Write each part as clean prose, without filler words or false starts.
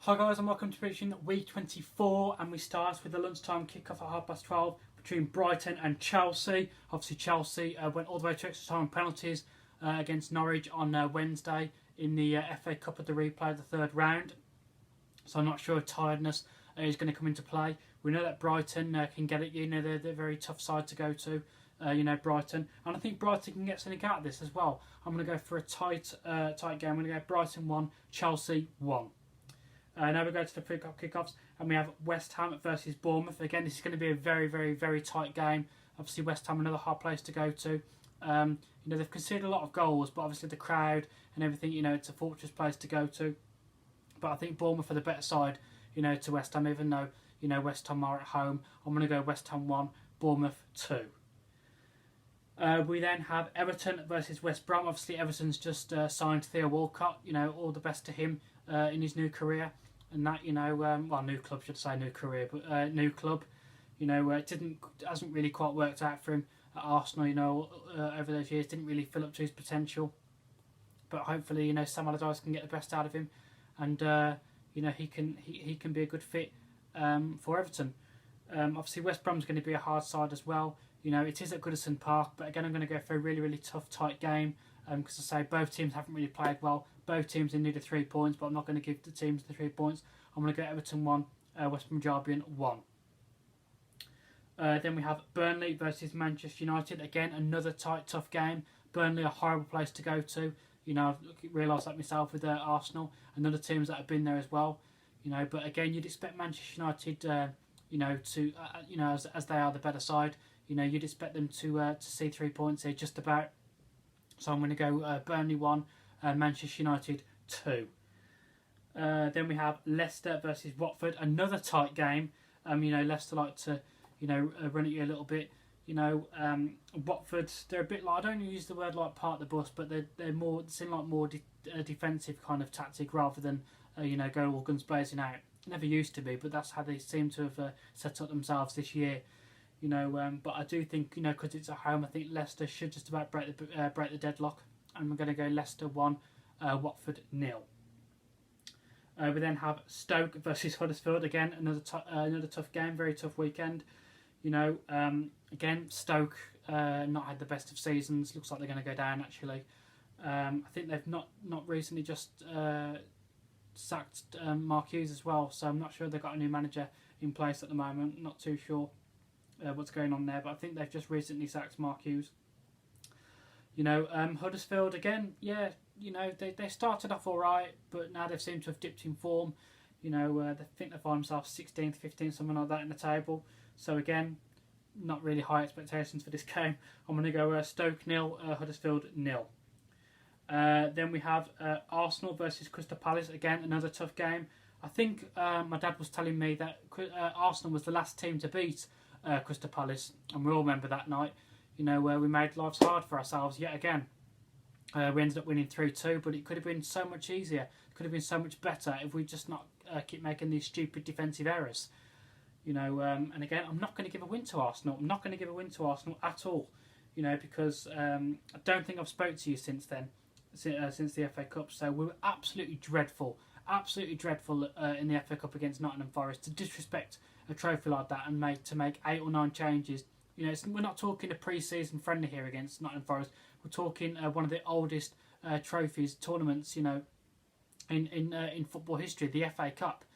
Hi guys and welcome to prediction week 24, and we start with the lunchtime kickoff at 12:30 between Brighton and Chelsea. Obviously Chelsea went all the way to extra time penalties against Norwich on Wednesday in the FA Cup at the replay of the third round. So I'm not sure if tiredness is going to come into play. We know that Brighton can get it. They're a very tough side to go to. Brighton, and I think Brighton can get something out of this as well. I'm going to go for a tight game. I'm going to go Brighton 1, Chelsea 1. Now we go to the pre-cup kickoffs, and we have West Ham versus Bournemouth. Again, this is going to be a very, very, very tight game. Obviously, West Ham another hard place to go to. They've conceded a lot of goals, but obviously the crowd and everything, it's a fortress place to go to. But I think Bournemouth are the better side, to West Ham, even though West Ham are at home. I'm going to go West Ham 1, Bournemouth 2. We then have Everton versus West Brom. Obviously, Everton's just signed Theo Walcott. All the best to him in his new career. And that, new club, should say, new career, but new club. It hasn't really quite worked out for him at Arsenal. Over those years, didn't really fill up to his potential. But hopefully, Sam Allardyce can get the best out of him, and he can be a good fit for Everton. Obviously, West Brom's going to be a hard side as well. It is at Goodison Park, but again, I'm going to go for a really, really tough, tight game. Because I say both teams haven't really played well. Both teams in need of 3 points, but I'm not going to give the teams the 3 points. I'm going to go Everton 1, West Brom Albion 1. Then we have Burnley versus Manchester United. Again, another tight, tough game. Burnley, a horrible place to go to. I've realised that myself with Arsenal and other teams that have been there as well. But again, you'd expect Manchester United, as they are the better side. You'd expect them to see 3 points here, just about. So I'm going to go Burnley 1, Manchester United 2. Then we have Leicester versus Watford, another tight game. Leicester like to, run at you a little bit. Watford, they're a bit like, I don't use the word like part of the bus, but they're more, seem like more defensive kind of tactic rather than, go all guns blazing out. Never used to be, but that's how they seem to have set up themselves this year. But I do think, because it's at home, I think Leicester should just about break the deadlock. And we're going to go Leicester 1, Watford 0. We then have Stoke versus Huddersfield. Again, another tough game, very tough weekend. Again, Stoke not had the best of seasons. Looks like they're going to go down, actually. I think they've not recently just sacked Mark Hughes as well. So I'm not sure they've got a new manager in place at the moment. Not too sure what's going on there, but I think they've just recently sacked Mark Hughes. Huddersfield again, they started off all right, but now they seem to have dipped in form. They think they find themselves 16th, 15th, something like that in the table. So again, not really high expectations for this game. I'm going to go Stoke 0, Huddersfield 0. Then we have Arsenal versus Crystal Palace. Again, another tough game. I think my dad was telling me that Arsenal was the last team to beat Crystal Palace, and we all remember that night, where we made lives hard for ourselves yet again. We ended up winning 3-2, but it could have been so much easier. It could have been so much better if we just not keep making these stupid defensive errors. And again, I'm not going to give a win to Arsenal. I'm not going to give a win to Arsenal at all. Because I don't think I've spoke to you since then, since the FA Cup. So we were absolutely dreadful in the FA Cup against Nottingham Forest, to disrespect a trophy like that and make 8 or 9 changes. We're not talking a pre-season friendly here against Nottingham Forest. We're talking one of the oldest tournaments, in football history, the FA Cup.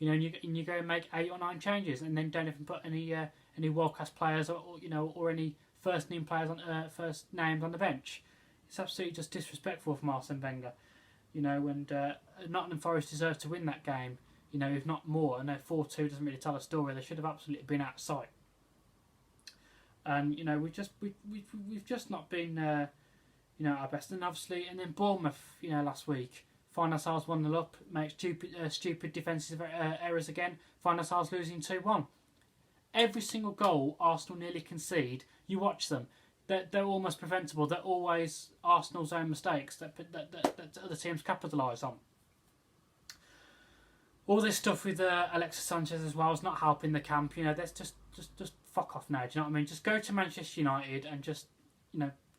And you go and make 8 or 9 changes, and then don't even put any world-class players or any first names on the bench. It's absolutely just disrespectful from Arsene Wenger. And Nottingham Forest deserve to win that game, if not more. I know 4-2 doesn't really tell a story. They should have absolutely been out of sight. And we've just not been our best. And obviously, and then Bournemouth, last week, find ourselves 1-0 up, make stupid defensive errors again, find ourselves losing 2-1. Every single goal Arsenal nearly concede, you watch them. They're almost preventable. They're always Arsenal's own mistakes that other teams capitalise on. All this stuff with Alexis Sanchez as well is not helping the camp. Let's just fuck off now. Do you know what I mean? Just go to Manchester United and just,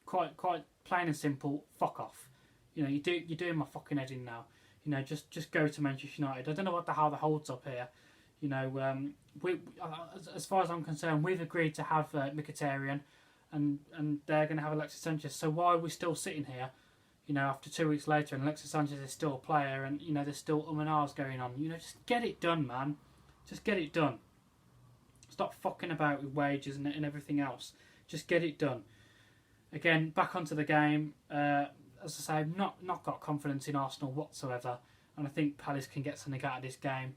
quite plain and simple, fuck off. You're doing my fucking head in now. You know, just go to Manchester United. I don't know how the holds up here. You know, as far as I'm concerned, we've agreed to have Mkhitaryan, and they're going to have Alexis Sanchez. So why are we still sitting here? You know, after 2 weeks later, and Alexis Sanchez is still a player, and you know there's still and ahs going on. You know, just get it done, man. Just get it done. Stop fucking about with wages and everything else. Just get it done. Again, back onto the game. As I say, I've not got confidence in Arsenal whatsoever, and I think Palace can get something out of this game.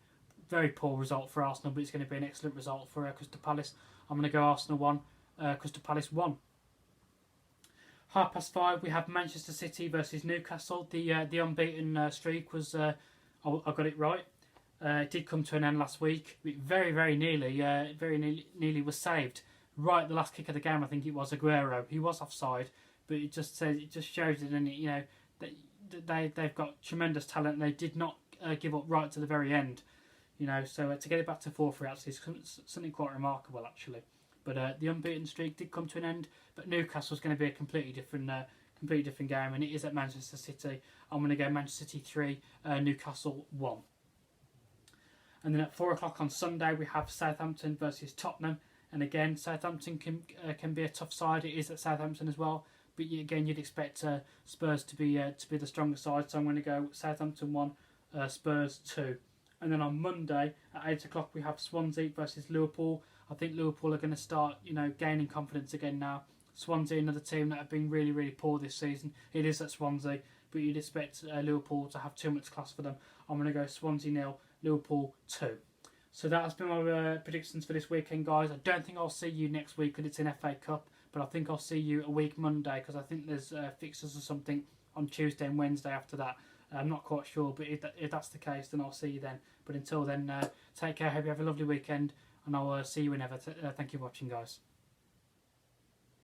Very poor result for Arsenal, but it's going to be an excellent result for Crystal Palace. I'm going to go Arsenal 1, Crystal Palace 1. 5:30, we have Manchester City versus Newcastle. The unbeaten streak was, I got it right. It did come to an end last week. It very nearly was saved. Right at the last kick of the game, I think it was Aguero. He was offside, but it just shows it, and you know that they've got tremendous talent. And they did not give up right to the very end. You know, so to get it back to 4-3 actually is something quite remarkable actually. But the unbeaten streak did come to an end. But Newcastle's going to be a completely different game, and it is at Manchester City. I'm going to go Manchester City 3, Newcastle 1. And then at 4 o'clock on Sunday we have Southampton versus Tottenham. And again, Southampton can be a tough side. It is at Southampton as well. But again, you'd expect Spurs to be the stronger side. So I'm going to go Southampton 1, Spurs 2. And then on Monday at 8 o'clock we have Swansea versus Liverpool. I think Liverpool are going to start, you know, gaining confidence again now. Swansea, another team that have been really poor this season. It is at Swansea, but you'd expect Liverpool to have too much class for them. I'm going to go Swansea 0, Liverpool 2. So that has been my predictions for this weekend, guys. I don't think I'll see you next week because it's an FA Cup, but I think I'll see you a week Monday because I think there's fixtures or something on Tuesday and Wednesday after that. I'm not quite sure, but if that's the case, then I'll see you then. But until then, take care. Hope you have a lovely weekend, and I'll see you whenever. Thank you for watching, guys.